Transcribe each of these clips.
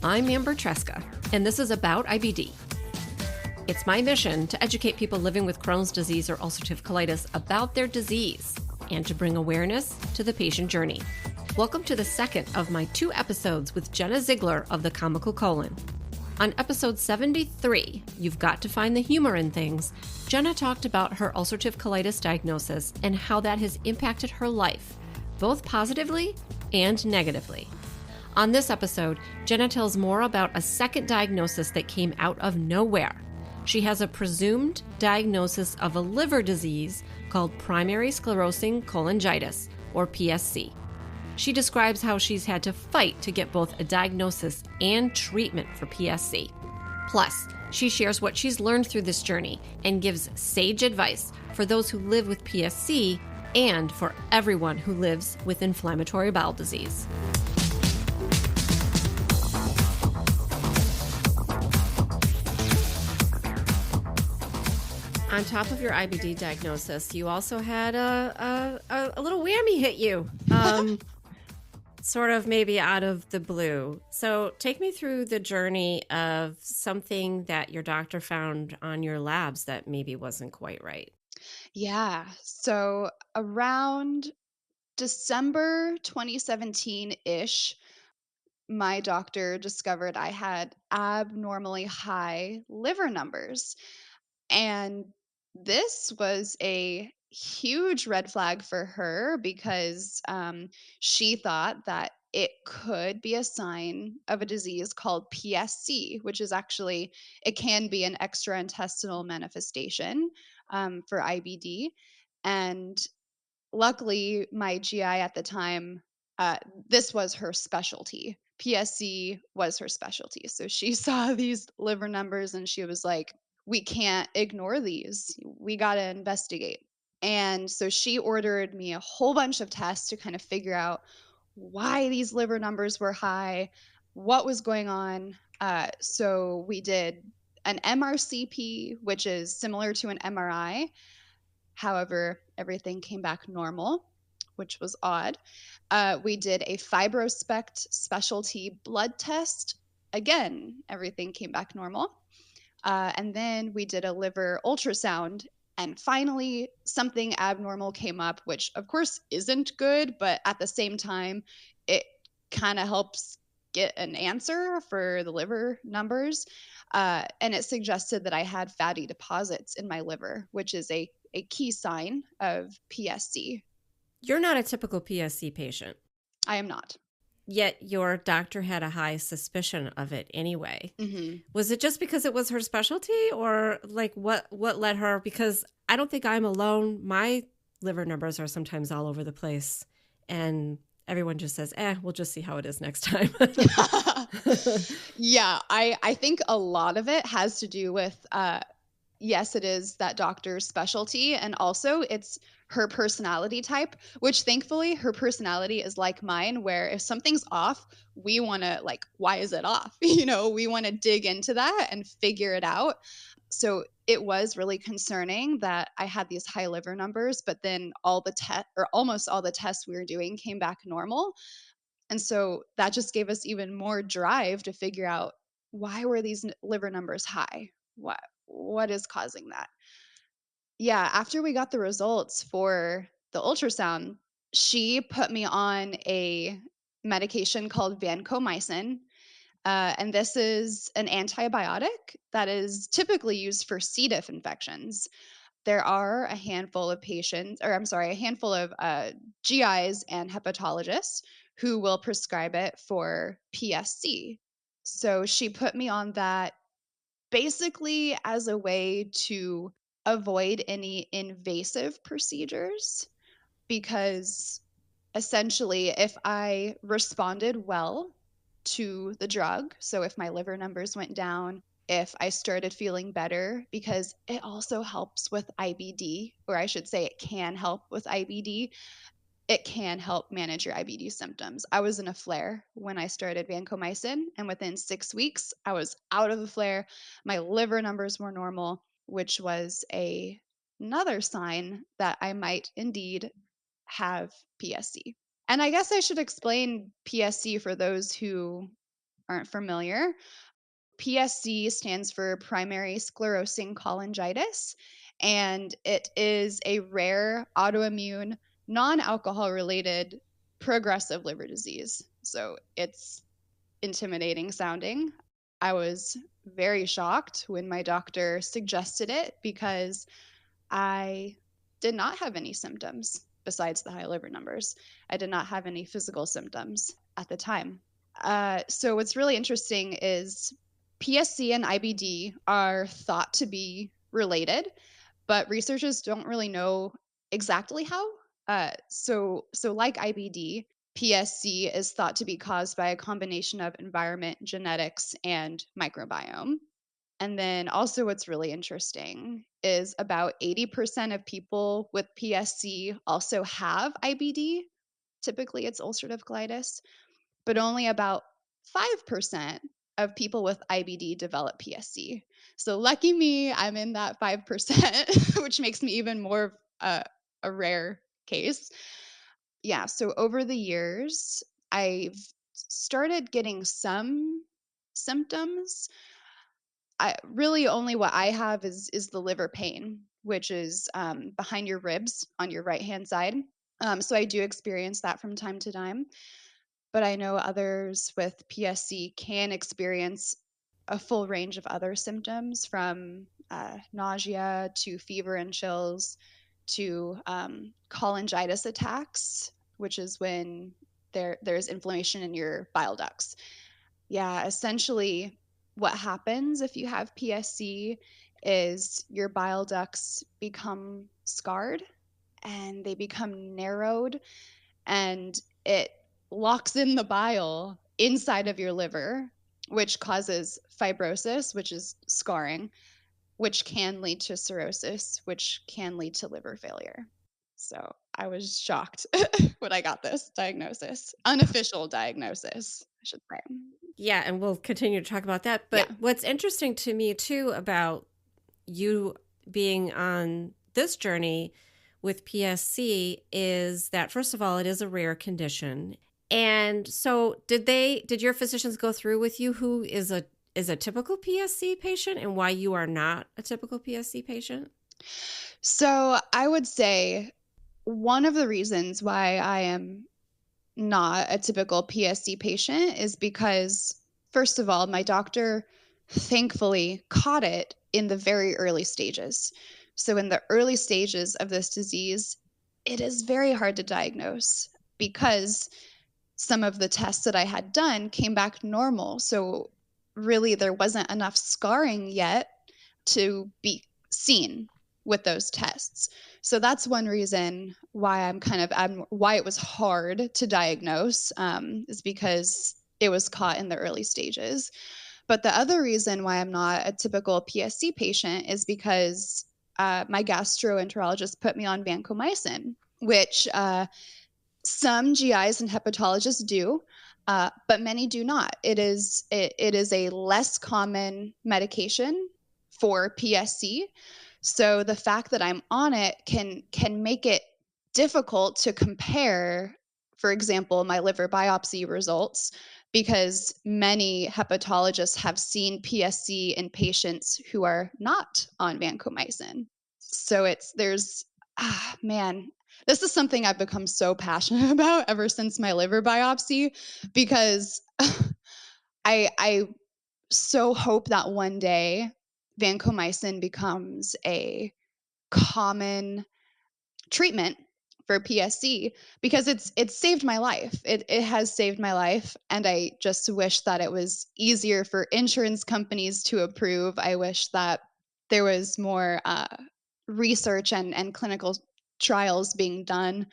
I'm Amber Tresca, and this is About IBD. It's my mission to educate people living with Crohn's disease or ulcerative colitis about their disease and to bring awareness to the patient journey. Welcome to the second of my 2 episodes with Jenna Ziegler of the Comical Colon. On episode 73, You've Got to Find the Humor in Things, Jenna talked about her ulcerative colitis diagnosis and how that has impacted her life, both positively and negatively. On this episode, Jenna tells more about a second diagnosis that came out of nowhere. She has a presumed diagnosis of a liver disease called primary sclerosing cholangitis, or PSC. She describes how she's had to fight to get both a diagnosis and treatment for PSC. Plus, she shares what she's learned through this journey and gives sage advice for those who live with PSC and for everyone who lives with inflammatory bowel disease. On top of your IBD diagnosis, you also had a little whammy hit you, sort of maybe out of the blue. So take me through the journey of something that your doctor found on your labs that maybe wasn't quite right. Yeah. So around December 2017-ish, my doctor discovered I had abnormally high liver numbers. And this was a huge red flag for her because she thought that it could be a sign of a disease called PSC, which is actually, it can be an extraintestinal manifestation for IBD. And luckily, my GI at the time, uh, this was her specialty. PSC was her specialty. So she saw these liver numbers and she was like, we can't ignore these. We got to investigate. And so she ordered me a whole bunch of tests to kind of figure out why these liver numbers were high, what was going on. So we did an MRCP, which is similar to an MRI. However, everything came back normal, which was odd. We did a fibrospect specialty blood test. Again, everything came back normal. And then we did a liver ultrasound. And finally, something abnormal came up, which of course isn't good, but at the same time, it kind of helps get an answer for the liver numbers. And it suggested that I had fatty deposits in my liver, which is a key sign of PSC. You're not a typical PSC patient, I am not. yet your doctor had a high suspicion of it anyway. Was it just because it was her specialty, or like what led her? Because I don't think I'm alone. My liver numbers are sometimes all over the place, and everyone just says, we'll just see how it is next time. Yeah, I think a lot of it has to do with yes, it is that doctor's specialty. And also it's her personality type, which thankfully her personality is like mine, where if something's off, we want to like, why is it off? We want to dig into that and figure it out. So it was really concerning that I had these high liver numbers, but then all the or almost all the tests we were doing came back normal. And so that just gave us even more drive to figure out, why were these liver numbers high? What is causing that? Yeah, after we got the results for the ultrasound, she put me on a medication called vancomycin. And this is an antibiotic that is typically used for C. diff infections. There are a handful of patients, or I'm sorry, a handful of GIs and hepatologists who will prescribe it for PSC. So she put me on that basically as a way to avoid any invasive procedures, because essentially, if I responded well to the drug, so if my liver numbers went down, if I started feeling better, because it also helps with IBD, or I should say, it can help with IBD. It can help manage your IBD symptoms. I was in a flare when I started vancomycin, and within 6 weeks, I was out of the flare. My liver numbers were normal, which was another sign that I might indeed have PSC. And I guess I should explain PSC for those who aren't familiar, PSC stands for primary sclerosing cholangitis, and it is a rare autoimmune, non-alcohol related progressive liver disease. So it's intimidating sounding. I was very shocked when my doctor suggested it because I did not have any symptoms besides the high liver numbers. I did not have any physical symptoms at the time. So what's really interesting is PSC and IBD are thought to be related, but researchers don't really know exactly how. So like IBD, PSC is thought to be caused by a combination of environment, genetics, and microbiome. And then also, what's really interesting is about 80% of people with PSC also have IBD. Typically, it's ulcerative colitis, but only about 5% of people with IBD develop PSC. So, lucky me, I'm in that 5%, which makes me even more a rare case. Yeah, so over the years, I've started getting some symptoms. I really only what I have is the liver pain, which is behind your ribs on your right hand side. So I do experience that from time to time, but I know others with PSC can experience a full range of other symptoms from nausea to fever and chills to cholangitis attacks, which is when there's inflammation in your bile ducts. Yeah, essentially, what happens if you have PSC is your bile ducts become scarred and they become narrowed, and it locks in the bile inside of your liver, which causes fibrosis, which is scarring, which can lead to cirrhosis, which can lead to liver failure. So I was shocked when I got this diagnosis, unofficial diagnosis, I should say. Yeah, and we'll continue to talk about that. Yeah. But what's interesting to me too about you being on this journey with PSC is that, first of all, it is a rare condition. And so did your physicians go through with you who is a typical PSC patient and why you are not a typical PSC patient? So I would say one of the reasons why I am not a typical PSC patient is because, first of all, my doctor thankfully caught it in the very early stages. So, in the early stages of this disease, it is very hard to diagnose because some of the tests that I had done came back normal. So, really, there wasn't enough scarring yet to be seen with those tests. So that's one reason why why it was hard to diagnose, is because it was caught in the early stages. But the other reason why I'm not a typical PSC patient is because my gastroenterologist put me on vancomycin, which some GIs and hepatologists do, but many do not. It is a less common medication for PSC. So the fact that I'm on it can make it difficult to compare, for example, my liver biopsy results, because many hepatologists have seen PSC in patients who are not on vancomycin. So man, this is something I've become so passionate about ever since my liver biopsy, because I so hope that one day vancomycin becomes a common treatment for PSC, because it's saved my life. It has saved my life, and I just wish that it was easier for insurance companies to approve. I wish that there was more research and clinical trials being done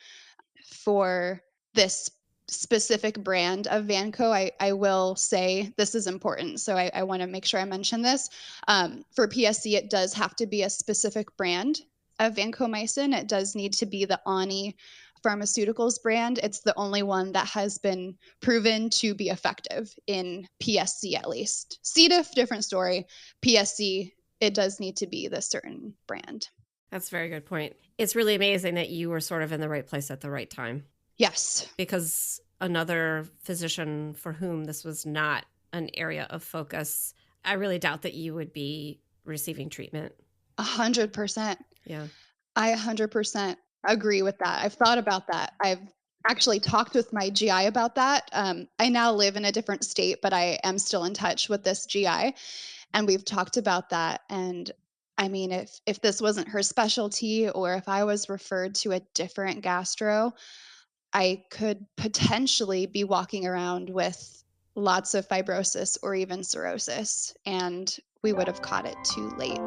for this specific brand of Vanco. I will say this is important, so I want to make sure I mention this. For PSC, it does have to be a specific brand of vancomycin. It does need to be the Ani Pharmaceuticals brand. It's the only one that has been proven to be effective in PSC, at least. C. diff, different story. PSC, it does need to be the certain brand. That's a very good point. It's really amazing that you were sort of in the right place at the right time. Yes. Because another physician for whom this was not an area of focus, I really doubt that you would be receiving treatment. 100%. Yeah. I 100% agree with that. I've thought about that. I've actually talked with my GI about that. I now live in a different state, but I am still in touch with this GI, and we've talked about that. And I mean, if this wasn't her specialty, or if I was referred to a different gastro, I could potentially be walking around with lots of fibrosis or even cirrhosis, and we would have caught it too late.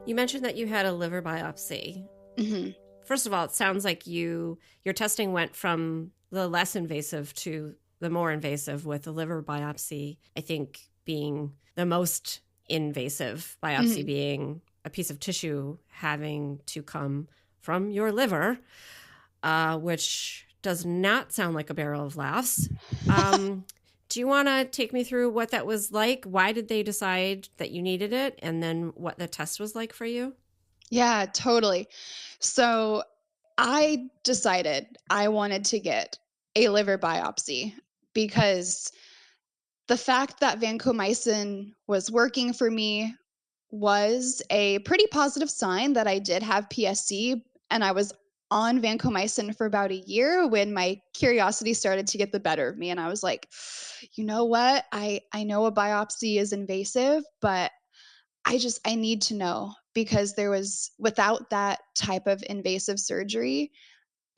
You mentioned that you had a liver biopsy. Hmm. First of all, it sounds like your testing went from the less invasive to the more invasive, with the liver biopsy, I think, being the most invasive, biopsy being a piece of tissue having to come from your liver, which does not sound like a barrel of laughs. Do you want to take me through what that was like? Why did they decide that you needed it? And then what the test was like for you? Yeah, totally. So I decided I wanted to get a liver biopsy because the fact that vancomycin was working for me was a pretty positive sign that I did have PSC, and I was on vancomycin for about a year when my curiosity started to get the better of me, and I was like, you know what? I know a biopsy is invasive, but I need to know, because without that type of invasive surgery,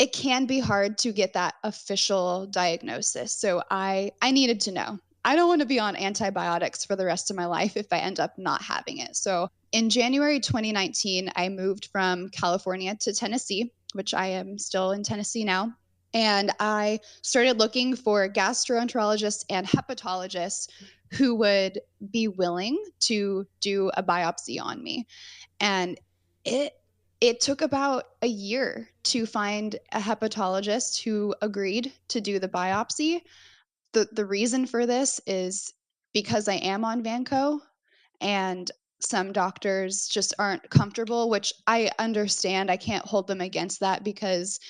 it can be hard to get that official diagnosis. So I needed to know. I don't want to be on antibiotics for the rest of my life if I end up not having it. So in January 2019, I moved from California to Tennessee, which I am still in Tennessee now. And I started looking for gastroenterologists and hepatologists who would be willing to do a biopsy on me. And it it took about a year to find a hepatologist who agreed to do the biopsy. The reason for this is because I am on Vanco, and some doctors just aren't comfortable, which I understand. I can't hold them against that, because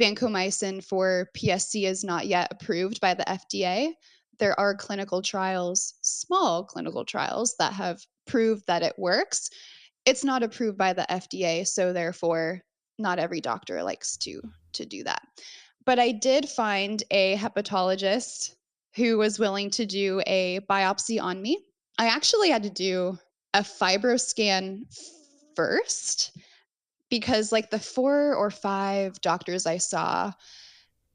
vancomycin for PSC is not yet approved by the FDA. There are clinical trials, small clinical trials, that have proved that it works. It's not approved by the FDA, so therefore not every doctor likes to do that. But I did find a hepatologist who was willing to do a biopsy on me. I actually had to do a fibroscan first, because like the 4 or 5 doctors I saw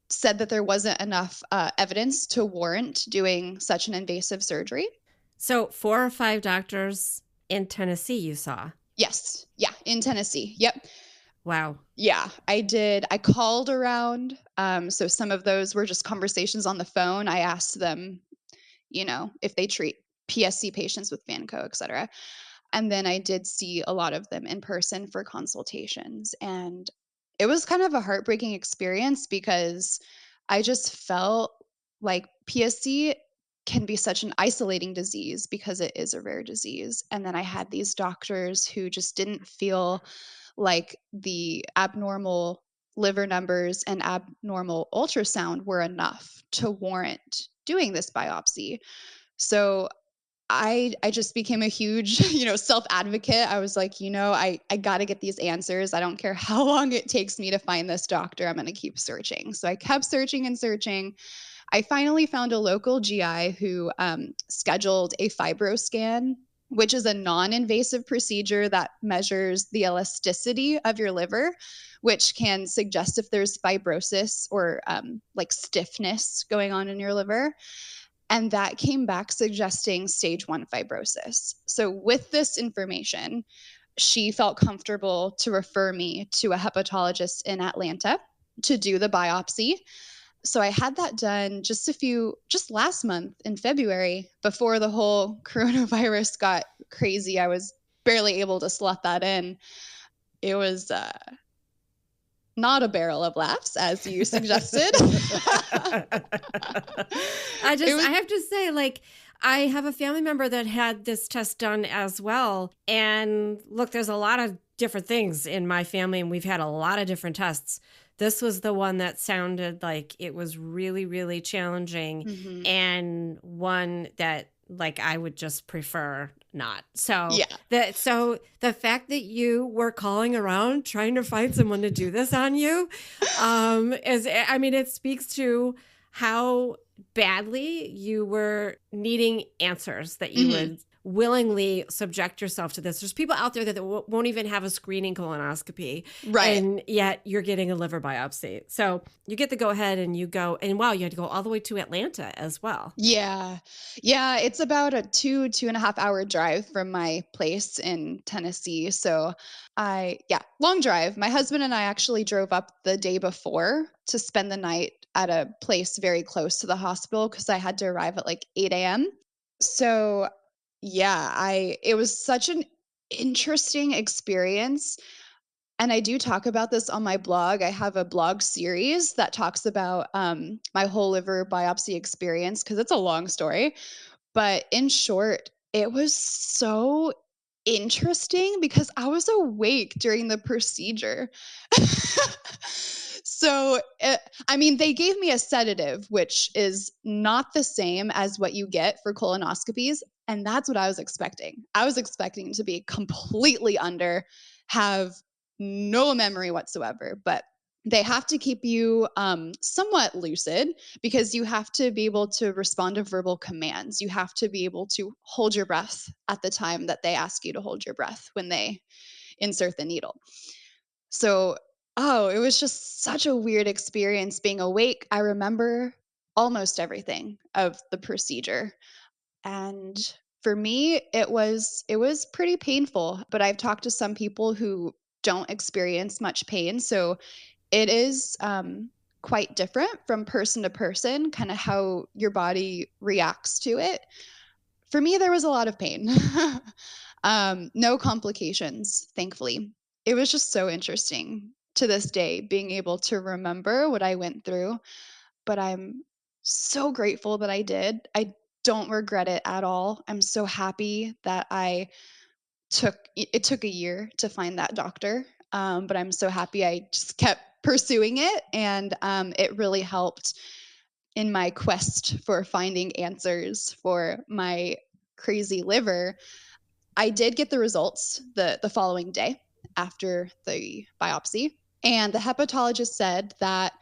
said that there wasn't enough evidence to warrant doing such an invasive surgery. So 4 or 5 doctors in Tennessee you saw? Yes. Yeah, in Tennessee. Yep. Wow. Yeah, I did. I called around. So some of those were just conversations on the phone. I asked them, if they treat PSC patients with Vanco, et cetera. And then I did see a lot of them in person for consultations. And it was kind of a heartbreaking experience, because I just felt like PSC can be such an isolating disease because it is a rare disease. And then I had these doctors who just didn't feel like the abnormal liver numbers and abnormal ultrasound were enough to warrant doing this biopsy. So I just became a huge, self advocate. I was like, I got to get these answers. I don't care how long it takes me to find this doctor. I'm going to keep searching. So I kept searching and searching. I finally found a local GI who scheduled a fibroscan, which is a non-invasive procedure that measures the elasticity of your liver, which can suggest if there's fibrosis or like stiffness going on in your liver. And that came back suggesting stage 1 fibrosis. So with this information, she felt comfortable to refer me to a hepatologist in Atlanta to do the biopsy. So I had that done just last month in February, before the whole coronavirus got crazy. I was barely able to slot that in. It was not a barrel of laughs, as you suggested. I have to say, like, I have a family member that had this test done as well. And look, there's a lot of different things in my family, and we've had a lot of different tests. This was the one that sounded like it was really, really challenging, Mm-hmm. and one that like I would just prefer not. So Yeah. the fact that you were calling around trying to find someone to do this on you, is, I mean, it speaks to how badly you were needing answers, that you Mm-hmm. would willingly subject yourself to this. There's people out there that won't even have a screening colonoscopy, Right. and yet you're getting a liver biopsy. So you get to go ahead and you go, and wow, you had to go all the way to Atlanta as well. Yeah. Yeah. It's about a 2.5 hour drive from my place in Tennessee. So yeah, long drive. My husband and I actually drove up the day before to spend the night at a place very close to the hospital because I had to arrive at like 8 a.m. So yeah, it was such an interesting experience. And I do talk about this on my blog. I have a blog series that talks about my whole liver biopsy experience because it's a long story. But in short, it was so interesting because I was awake during the procedure. So, I mean, they gave me a sedative, which is not the same as what you get for colonoscopies. And that's what I was expecting. I was expecting to be completely under, have no memory whatsoever. But they have to keep you somewhat lucid because you have to be able to respond to verbal commands. You have to be able to hold your breath at the time that they ask you to hold your breath when they insert the needle. So, oh, it was just such a weird experience being awake. I remember almost everything of the procedure. And for me, it was pretty painful, but I've talked to some people who don't experience much pain. So it is quite different from person to person, kind of how your body reacts to it. For me, there was a lot of pain. No complications, thankfully. It was just so interesting to this day being able to remember what I went through, but I'm so grateful that I did. I don't regret it at all. I'm so happy that it took a year to find that doctor, but I'm so happy I just kept pursuing it, and it really helped in my quest for finding answers for my crazy liver. I did get the results the following day after the biopsy, and the hepatologist said that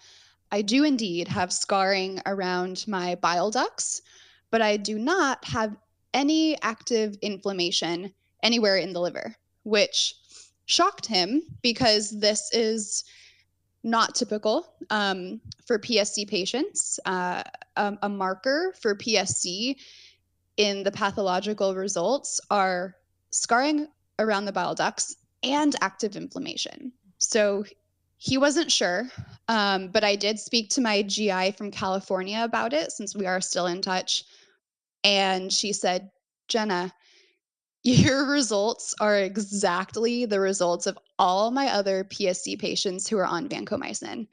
I do indeed have scarring around my bile ducts, but I do not have any active inflammation anywhere in the liver, which shocked him because this is not typical for PSC patients. A marker for PSC in the pathological results are scarring around the bile ducts and active inflammation. So he wasn't sure, but I did speak to my GI from California about it since we are still in touch. And she said, Jenna, your results are exactly the results of all my other PSC patients who are on vancomycin.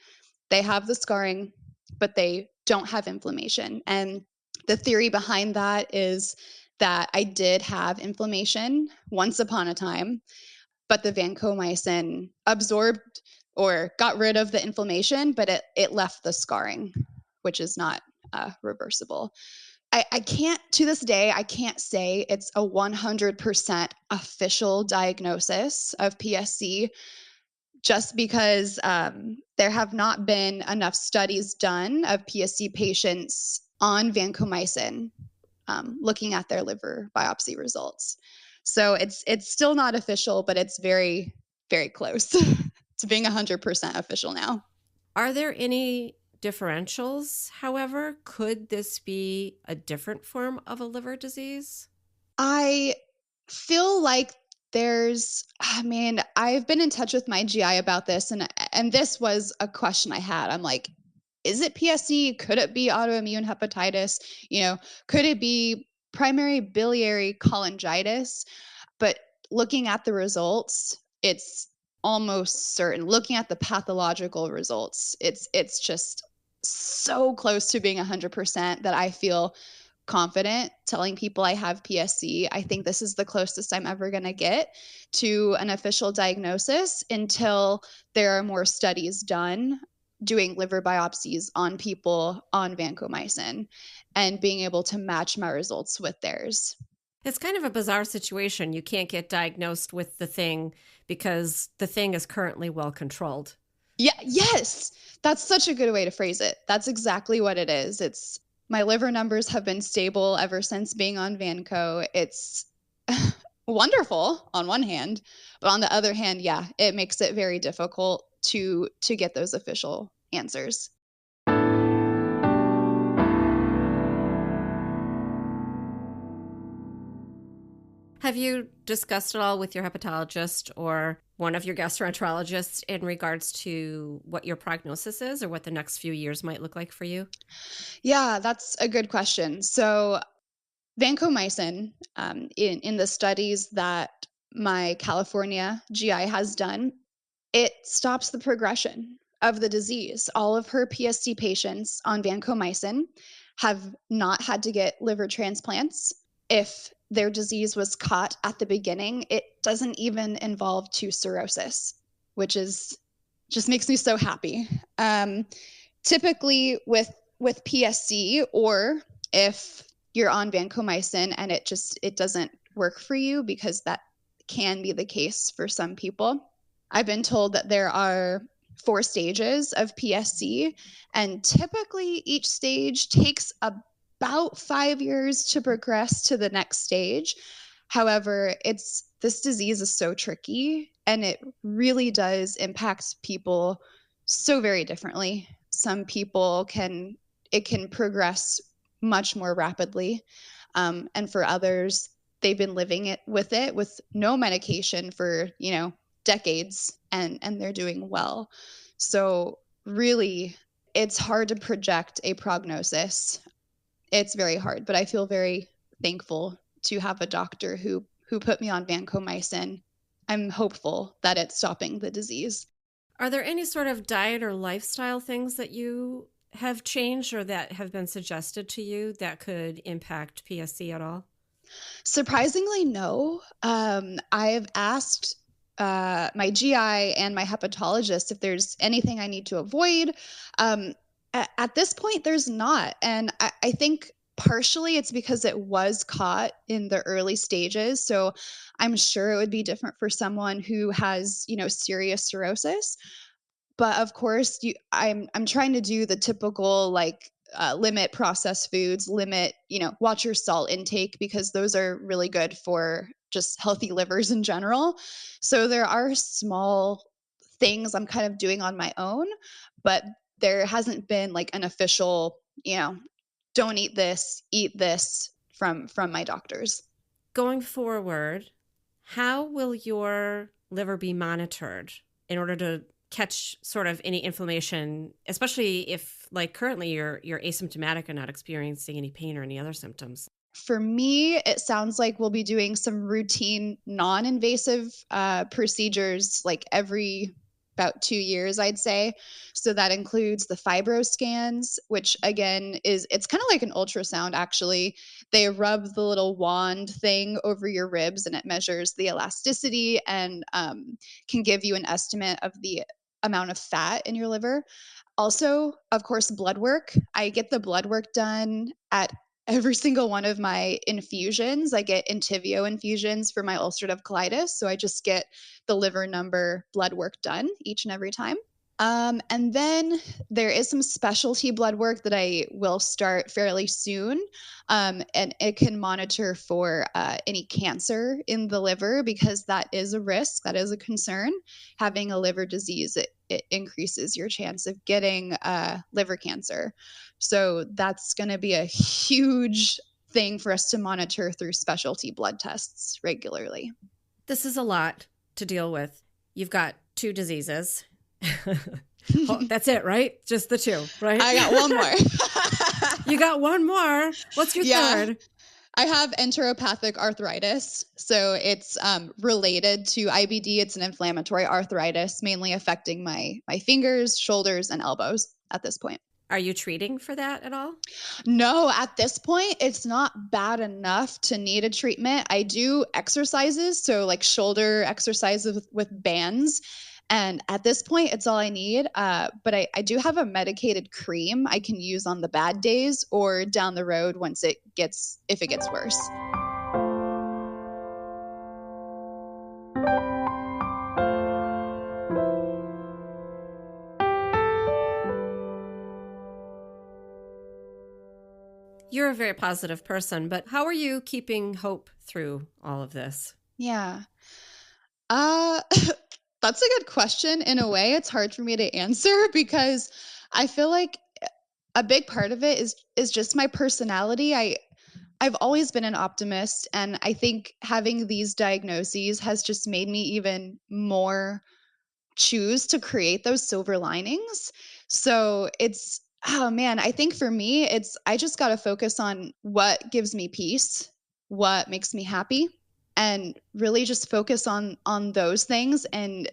They have the scarring, but they don't have inflammation. And the theory behind that is that I did have inflammation once upon a time, but the vancomycin absorbed or got rid of the inflammation, but it left the scarring, which is not reversible. I can't, to this day, I can't say it's a 100% official diagnosis of PSC just because there have not been enough studies done of PSC patients on vancomycin looking at their liver biopsy results. So it's still not official, but it's very, very close to being 100% official now. Are there any differentials, however? Could this be a different form of a liver disease? I feel like I mean, I've been in touch with my GI about this, and this was a question I had. I'm like, is it PSC? Could it be autoimmune hepatitis? Could it be primary biliary cholangitis? But looking at the results, it's almost certain. Looking at the pathological results, it's just so close to being 100% that I feel confident telling people I have PSC. I think this is the closest I'm ever going to get to an official diagnosis until there are more studies done doing liver biopsies on people on vancomycin and being able to match my results with theirs. It's kind of a bizarre situation. You can't get diagnosed with the thing because the thing is currently well controlled. Yeah, yes. That's such a good way to phrase it. That's exactly what it is. It's my liver numbers have been stable ever since being on Vanco. It's wonderful on one hand, but on the other hand, yeah, it makes it very difficult to get those official answers. Have you discussed it all with your hepatologist or one of your gastroenterologists in regards to what your prognosis is or what the next few years might look like for you? Yeah, that's a good question. So vancomycin, in the studies that my California GI has done, it stops the progression of the disease. All of her PSC patients on vancomycin have not had to get liver transplants. If their disease was caught at the beginning, it doesn't even involve two cirrhosis, which is just makes me so happy. Typically with PSC, or if you're on vancomycin and it doesn't work for you, because that can be the case for some people. I've been told that there are 4 stages of PSC, and typically each stage takes about 5 years to progress to the next stage. However, this disease is so tricky, and it really does impact people so very differently. Some people it can progress much more rapidly, and for others, they've been living with no medication for decades, and they're doing well. So really, it's hard to project a prognosis. It's very hard, but I feel very thankful to have a doctor who put me on vancomycin. I'm hopeful that it's stopping the disease. Are there any sort of diet or lifestyle things that you have changed or that have been suggested to you that could impact PSC at all? Surprisingly, no. I've asked my GI and my hepatologist if there's anything I need to avoid. At this point, there's not. And I think partially it's because it was caught in the early stages. So I'm sure it would be different for someone who has, serious cirrhosis. But of course, I'm trying to do the typical, like, limit processed foods, watch your salt intake, because those are really good for just healthy livers in general. So there are small things I'm kind of doing on my own, but there hasn't been like an official, don't eat this from my doctors. Going forward, how will your liver be monitored in order to catch sort of any inflammation, especially if, like, currently you're asymptomatic and not experiencing any pain or any other symptoms? For me, it sounds like we'll be doing some routine non-invasive procedures like every about 2 years, I'd say. So that includes the fibro scans, which again it's kind of like an ultrasound actually. They rub the little wand thing over your ribs and it measures the elasticity and can give you an estimate of the amount of fat in your liver. Also, of course, blood work. I get the blood work done at every single one of my infusions. I get Entyvio infusions for my ulcerative colitis. So I just get the liver number blood work done each and every time. And then there is some specialty blood work that I will start fairly soon. And it can monitor for any cancer in the liver, because that is a risk, that is a concern. Having a liver disease, it increases your chance of getting liver cancer. So that's going to be a huge thing for us to monitor through specialty blood tests regularly. This is a lot to deal with. You've got 2 diseases. Oh, that's it, right? Just the 2, right? I got one more. You got one more. What's your third? I have enteropathic arthritis. So it's related to IBD. It's an inflammatory arthritis, mainly affecting my fingers, shoulders, and elbows at this point. Are you treating for that at all? No, at this point, it's not bad enough to need a treatment. I do exercises, so like shoulder exercises with bands. And at this point, it's all I need. But I do have a medicated cream I can use on the bad days or down the road if it gets worse. You're a very positive person, but how are you keeping hope through all of this? Yeah. Uh, that's a good question. In a way, it's hard for me to answer because I feel like a big part of it is just my personality. I've always been an optimist, and I think having these diagnoses has just made me even more choose to create those silver linings. So it's oh man, I think for me I just got to focus on what gives me peace, what makes me happy, and really just focus on those things and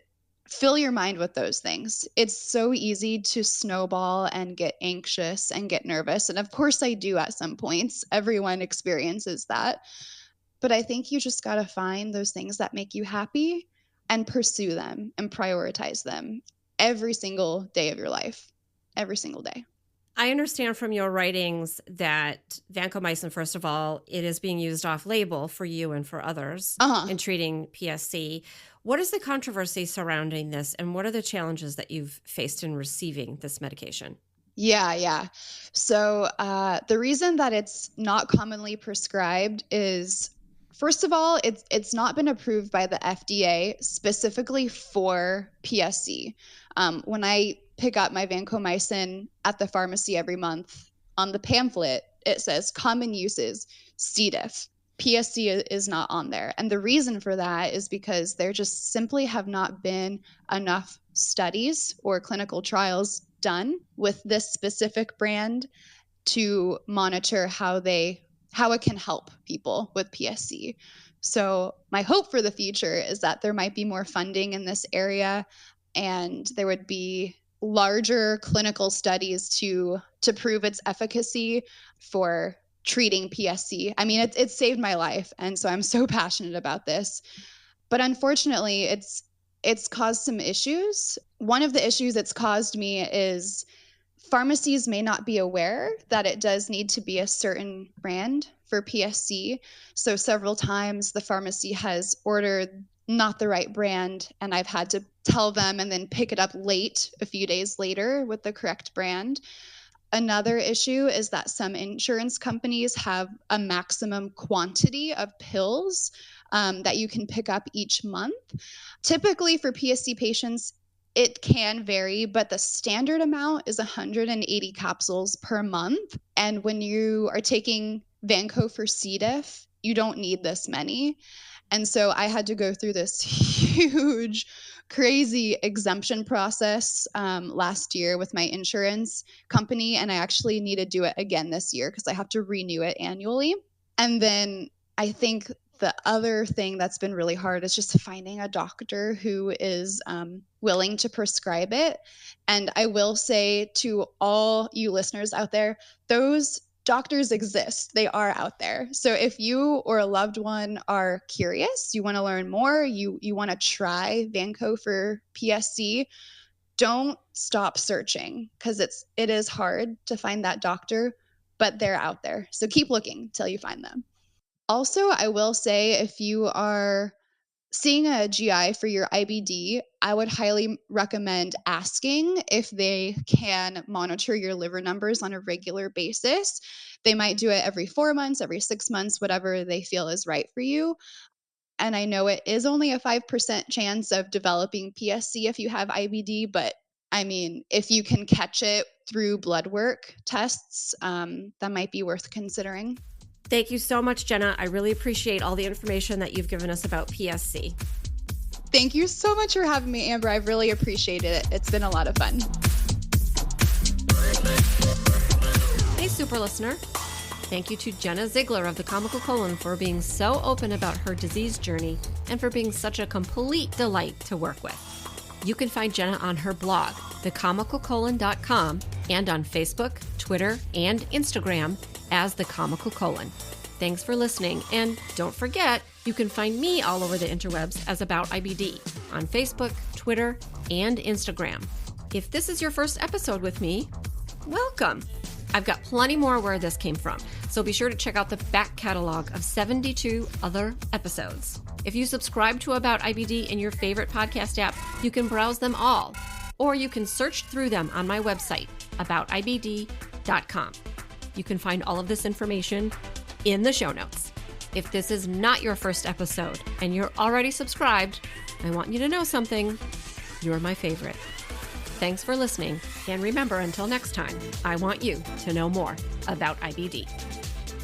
fill your mind with those things. It's so easy to snowball and get anxious and get nervous, and of course I do at some points. Everyone experiences that. But I think you just got to find those things that make you happy and pursue them and prioritize them every single day of your life, every single day. I understand from your writings that vancomycin, first of all, it is being used off-label for you and for others in treating PSC. What is the controversy surrounding this, and what are the challenges that you've faced in receiving this medication? Yeah. So the reason that it's not commonly prescribed is, first of all, it's not been approved by the FDA specifically for PSC. When I pick up my vancomycin at the pharmacy every month, on the pamphlet it says common uses C. diff. PSC is not on there. And the reason for that is because there just simply have not been enough studies or clinical trials done with this specific brand to monitor how it can help people with PSC. So my hope for the future is that there might be more funding in this area and there would be larger clinical studies to prove its efficacy for treating PSC. I mean, it's saved my life, and so I'm so passionate about this. But unfortunately, it's caused some issues. One of the issues it's caused me is pharmacies may not be aware that it does need to be a certain brand for PSC. So several times the pharmacy has ordered not the right brand, and I've had to tell them and then pick it up late, a few days later, with the correct brand. Another issue is that some insurance companies have a maximum quantity of pills that you can pick up each month. Typically for PSC patients, it can vary, but the standard amount is 180 capsules per month. And when you are taking Vanco for C. diff, you don't need this many. And so I had to go through this huge, crazy exemption process last year with my insurance company. And I actually need to do it again this year because I have to renew it annually. And then I think the other thing that's been really hard is just finding a doctor who is willing to prescribe it. And I will say to all you listeners out there, those doctors exist. They are out there. So if you or a loved one are curious, you want to learn more, you want to try Vanco for PSC, don't stop searching because it is hard to find that doctor, but they're out there. So keep looking till you find them. Also, I will say if you are seeing a GI for your IBD, I would highly recommend asking if they can monitor your liver numbers on a regular basis. They might do it every 4 months, every 6 months, whatever they feel is right for you. And I know it is only a 5% chance of developing PSC if you have IBD, but I mean, if you can catch it through blood work tests, that might be worth considering. Thank you so much, Jenna. I really appreciate all the information that you've given us about PSC. Thank you so much for having me, Amber. I've really appreciated it. It's been a lot of fun. Hey, super listener. Thank you to Jenna Ziegler of the Comical Colon for being so open about her disease journey and for being such a complete delight to work with. You can find Jenna on her blog, thecomicalcolon.com, and on Facebook, Twitter, and Instagram as The Comical Colon. Thanks for listening, and don't forget, you can find me all over the interwebs as About IBD on Facebook, Twitter, and Instagram. If this is your first episode with me, welcome. I've got plenty more where this came from, so be sure to check out the back catalog of 72 other episodes. If you subscribe to About IBD in your favorite podcast app, you can browse them all, or you can search through them on my website, aboutibd.com. You can find all of this information in the show notes. If this is not your first episode and you're already subscribed, I want you to know something. You're my favorite. Thanks for listening, and remember, until next time, I want you to know more about IBD.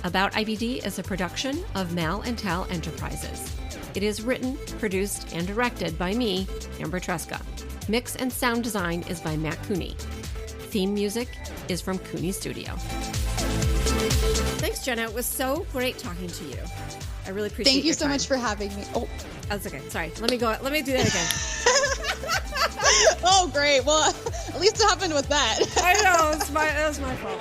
About IBD is a production of Mal and Tal Enterprises. It is written, produced, and directed by me, Amber Tresca. Mix and sound design is by Matt Cooney. Theme music is from Cooney Studio. Thanks, Jenna. It was so great talking to you. I really appreciate it. Thank you so much for having me. Oh, that's okay. Sorry. Let me do that again. Oh, great. Well, at least it happened with that. I know. That was my fault.